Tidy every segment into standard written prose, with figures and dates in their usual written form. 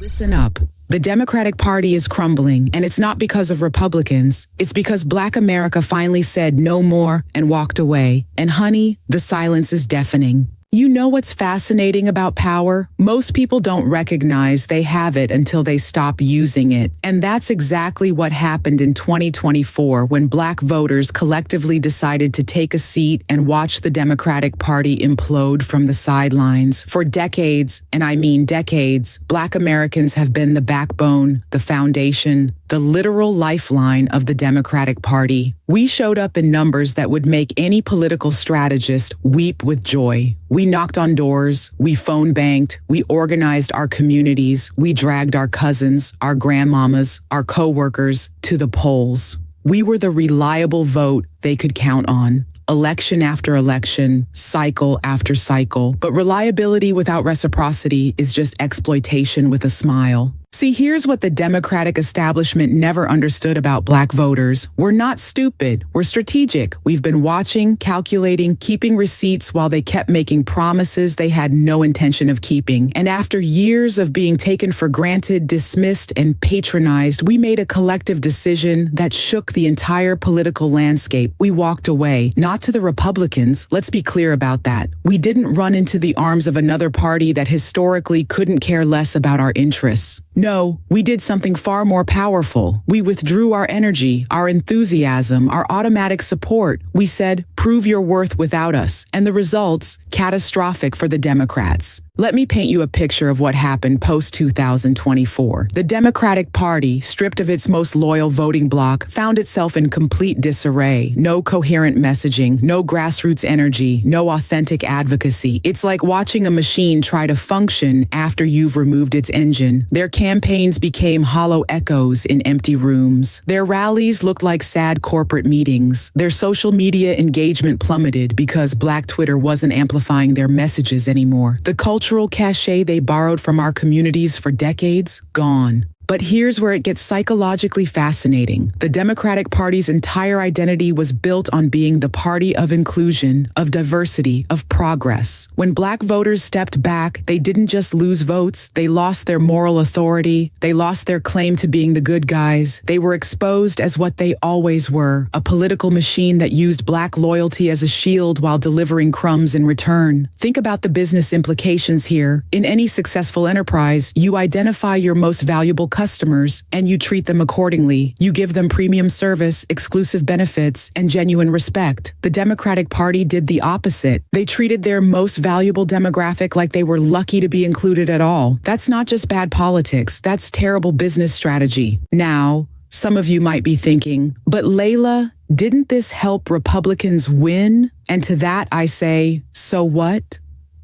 Listen up. The Democratic Party is crumbling, and it's not because of Republicans. It's because Black America finally said no more and walked away. And honey, the silence is deafening. You know what's fascinating about power? Most people don't recognize they have it until they stop using it. And that's exactly what happened in 2024 when Black voters collectively decided to take a seat and watch the Democratic Party implode from the sidelines. For decades, and I mean decades, Black Americans have been the backbone, the foundation, the literal lifeline of the Democratic Party. We showed up in numbers that would make any political strategist weep with joy. We knocked on doors, we phone banked, we organized our communities, we dragged our cousins, our grandmamas, our coworkers to the polls. We were the reliable vote they could count on. Election after election, cycle after cycle. But reliability without reciprocity is just exploitation with a smile. See, here's what the Democratic establishment never understood about Black voters. We're not stupid. We're strategic. We've been watching, calculating, keeping receipts while they kept making promises they had no intention of keeping. And after years of being taken for granted, dismissed, and patronized, we made a collective decision that shook the entire political landscape. We walked away, not to the Republicans. Let's be clear about that. We didn't run into the arms of another party that historically couldn't care less about our interests. No, we did something far more powerful. We withdrew our energy, our enthusiasm, our automatic support. We said, prove your worth without us. And the results, catastrophic for the Democrats. Let me paint you a picture of what happened post-2024. The Democratic Party, stripped of its most loyal voting bloc, found itself in complete disarray. No coherent messaging, no grassroots energy, no authentic advocacy. It's like watching a machine try to function after you've removed its engine. Their campaigns became hollow echoes in empty rooms. Their rallies looked like sad corporate meetings. Their social media engagement plummeted because Black Twitter wasn't amplifying their messages anymore. The cultural cachet they borrowed from our communities for decades, gone. But here's where it gets psychologically fascinating. The Democratic Party's entire identity was built on being the party of inclusion, of diversity, of progress. When Black voters stepped back, they didn't just lose votes, they lost their moral authority, they lost their claim to being the good guys. They were exposed as what they always were, a political machine that used Black loyalty as a shield while delivering crumbs in return. Think about the business implications here. In any successful enterprise, you identify your most valuable customers and you treat them accordingly. You give them premium service, exclusive benefits, and genuine respect. The Democratic Party did the opposite. They treated their most valuable demographic like they were lucky to be included at all. That's not just bad politics, that's terrible business strategy. Now, some of you might be thinking, but Layla, didn't this help Republicans win? And to that I say, so what?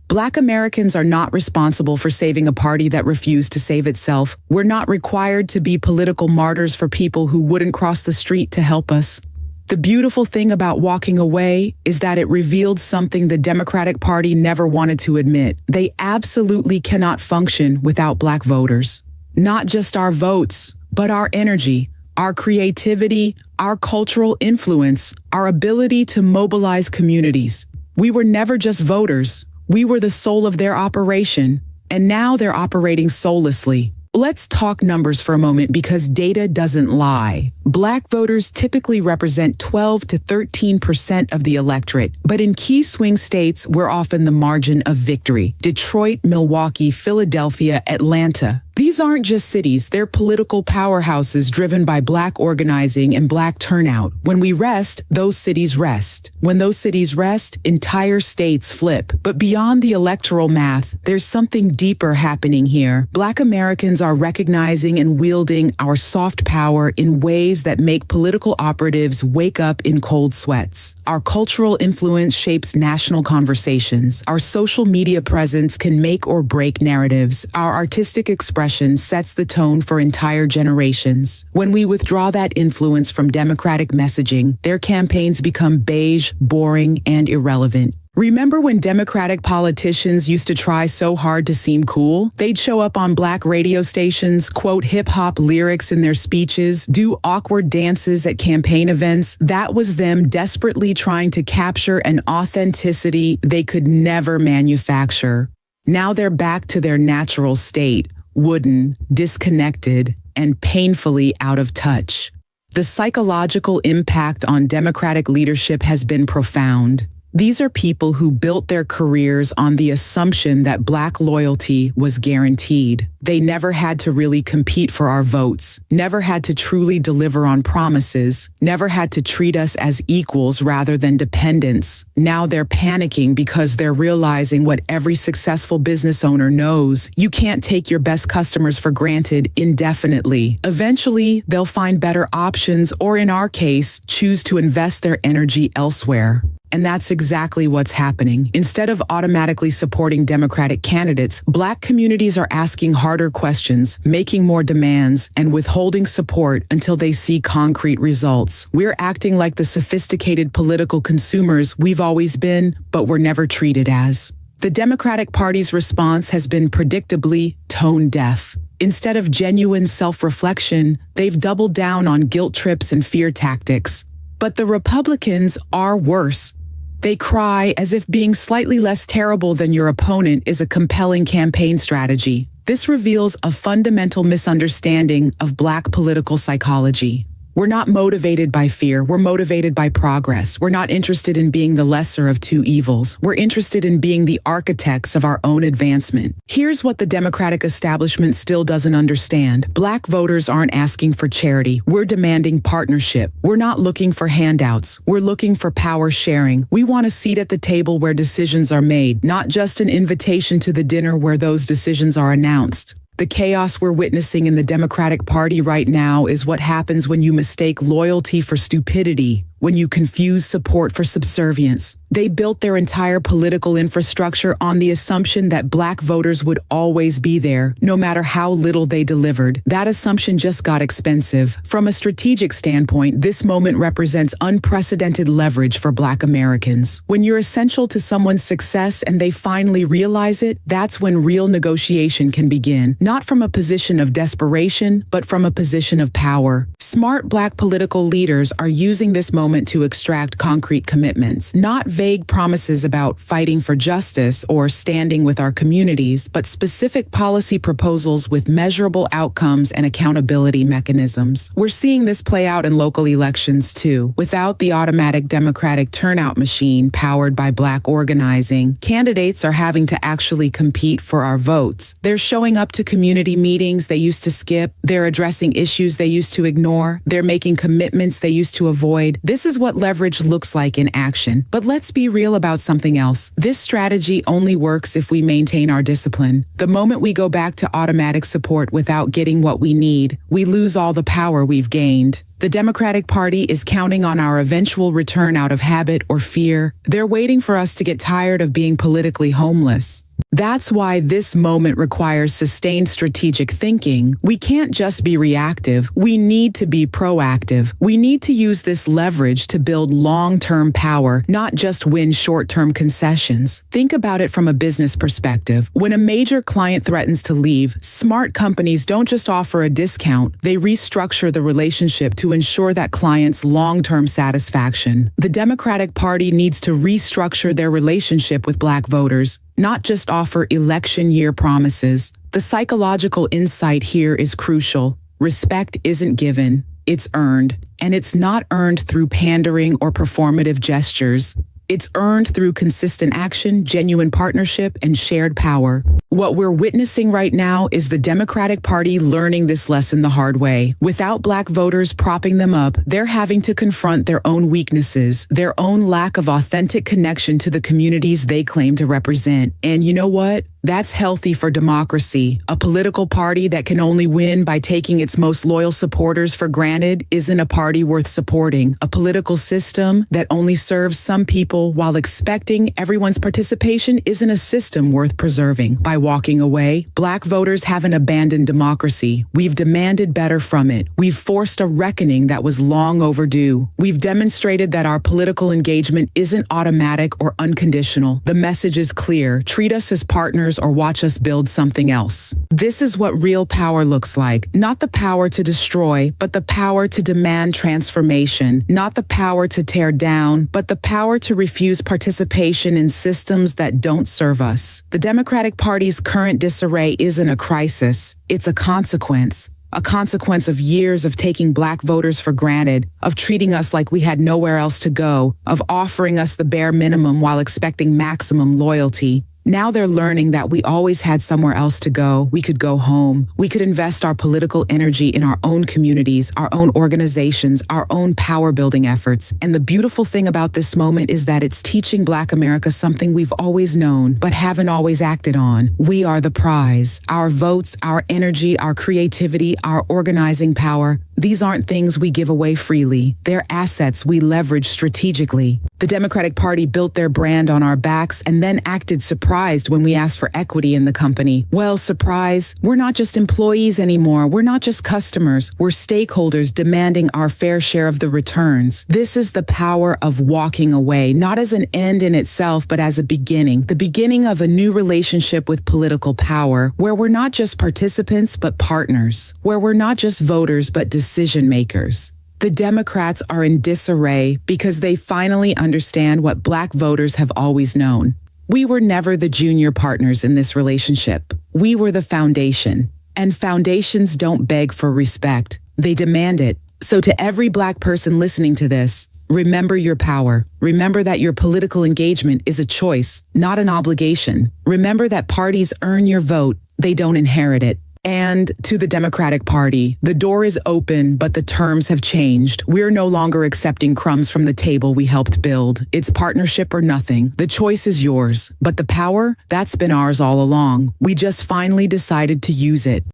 Black Americans are not responsible for saving a party that refused to save itself. We're not required to be political martyrs for people who wouldn't cross the street to help us. The beautiful thing about walking away is that it revealed something the Democratic Party never wanted to admit. They absolutely cannot function without Black voters. Not just our votes, but our energy, our creativity, our cultural influence, our ability to mobilize communities. We were never just voters. We were the soul of their operation, and now they're operating soullessly. Let's talk numbers for a moment because data doesn't lie. Black voters typically represent 12 to 13% of the electorate, but in key swing states, we're often the margin of victory. Detroit, Milwaukee, Philadelphia, Atlanta. These aren't just cities, they're political powerhouses driven by Black organizing and Black turnout. When we rest, those cities rest. When those cities rest, entire states flip. But beyond the electoral math, there's something deeper happening here. Black Americans are recognizing and wielding our soft power in ways that make political operatives wake up in cold sweats. Our cultural influence shapes national conversations. Our social media presence can make or break narratives. Our artistic expression sets the tone for entire generations. When we withdraw that influence from Democratic messaging, their campaigns become beige, boring, and irrelevant. Remember when Democratic politicians used to try so hard to seem cool? They'd show up on Black radio stations, quote hip-hop lyrics in their speeches, do awkward dances at campaign events. That was them desperately trying to capture an authenticity they could never manufacture. Now they're back to their natural state, wooden, disconnected, and painfully out of touch. The psychological impact on Democratic leadership has been profound. These are people who built their careers on the assumption that Black loyalty was guaranteed. They never had to really compete for our votes, never had to truly deliver on promises, never had to treat us as equals rather than dependents. Now they're panicking because they're realizing what every successful business owner knows: you can't take your best customers for granted indefinitely. Eventually, they'll find better options, or in our case, choose to invest their energy elsewhere. And that's exactly what's happening. Instead of automatically supporting Democratic candidates, Black communities are asking harder questions, making more demands, and withholding support until they see concrete results. We're acting like the sophisticated political consumers we've always been, but were never treated as. The Democratic Party's response has been predictably tone deaf. Instead of genuine self-reflection, they've doubled down on guilt trips and fear tactics. But the Republicans are worse. They cry as if being slightly less terrible than your opponent is a compelling campaign strategy. This reveals a fundamental misunderstanding of Black political psychology. We're not motivated by fear. We're motivated by progress. We're not interested in being the lesser of two evils. We're interested in being the architects of our own advancement. Here's what the Democratic establishment still doesn't understand. Black voters aren't asking for charity. We're demanding partnership. We're not looking for handouts. We're looking for power sharing. We want a seat at the table where decisions are made, not just an invitation to the dinner where those decisions are announced. The chaos we're witnessing in the Democratic Party right now is what happens when you mistake loyalty for stupidity, when you confuse support for subservience. They built their entire political infrastructure on the assumption that Black voters would always be there, no matter how little they delivered. That assumption just got expensive. From a strategic standpoint, this moment represents unprecedented leverage for Black Americans. When you're essential to someone's success and they finally realize it, that's when real negotiation can begin. Not from a position of desperation, but from a position of power. Smart Black political leaders are using this moment to extract concrete commitments, not vague promises about fighting for justice or standing with our communities, but specific policy proposals with measurable outcomes and accountability mechanisms. We're seeing this play out in local elections too. Without the automatic Democratic turnout machine powered by Black organizing, candidates are having to actually compete for our votes. They're showing up to community meetings they used to skip. They're addressing issues they used to ignore. They're making commitments they used to avoid. This is what leverage looks like in action. But let's be real about something else. This strategy only works if we maintain our discipline. The moment we go back to automatic support without getting what we need, we lose all the power we've gained. The Democratic Party is counting on our eventual return out of habit or fear. They're waiting for us to get tired of being politically homeless. That's why this moment requires sustained strategic thinking. We can't just be reactive. We need to be proactive. We need to use this leverage to build long-term power, not just win short-term concessions. Think about it from a business perspective. When a major client threatens to leave, smart companies don't just offer a discount. They restructure the relationship to ensure that client's long-term satisfaction. The Democratic Party needs to restructure their relationship with Black voters, not just offer election year promises. The psychological insight here is crucial. Respect isn't given, it's earned. And it's not earned through pandering or performative gestures. It's earned through consistent action, genuine partnership, and shared power. What we're witnessing right now is the Democratic Party learning this lesson the hard way. Without Black voters propping them up, they're having to confront their own weaknesses, their own lack of authentic connection to the communities they claim to represent. And you know what? That's healthy for democracy. A political party that can only win by taking its most loyal supporters for granted isn't a party worth supporting. A political system that only serves some people while expecting everyone's participation isn't a system worth preserving. By walking away, Black voters haven't abandoned democracy. We've demanded better from it. We've forced a reckoning that was long overdue. We've demonstrated that our political engagement isn't automatic or unconditional. The message is clear. Treat us as partners partners or watch us build something else. This is what real power looks like. Not the power to destroy, but the power to demand transformation. Not the power to tear down, but the power to refuse participation in systems that don't serve us. The Democratic Party's current disarray isn't a crisis. It's a consequence. A consequence of years of taking Black voters for granted, of treating us like we had nowhere else to go, of offering us the bare minimum while expecting maximum loyalty. Now they're learning that we always had somewhere else to go. We could go home. We could invest our political energy in our own communities, our own organizations, our own power building efforts. And the beautiful thing about this moment is that it's teaching Black America something we've always known, but haven't always acted on. We are the prize. Our votes, our energy, our creativity, our organizing power. These aren't things we give away freely. They're assets we leverage strategically. The Democratic Party built their brand on our backs and then acted surprised when we asked for equity in the company. Well, surprise, we're not just employees anymore. We're not just customers. We're stakeholders demanding our fair share of the returns. This is the power of walking away, not as an end in itself, but as a beginning. The beginning of a new relationship with political power, where we're not just participants, but partners. Where we're not just voters, but decision makers. The Democrats are in disarray because they finally understand what Black voters have always known. We were never the junior partners in this relationship. We were the foundation. And foundations don't beg for respect. They demand it. So to every Black person listening to this, remember your power. Remember that your political engagement is a choice, not an obligation. Remember that parties earn your vote. They don't inherit it. And to the Democratic Party, the door is open, but the terms have changed. We're no longer accepting crumbs from the table we helped build. It's partnership or nothing. The choice is yours. But the power, that's been ours all along. We just finally decided to use it.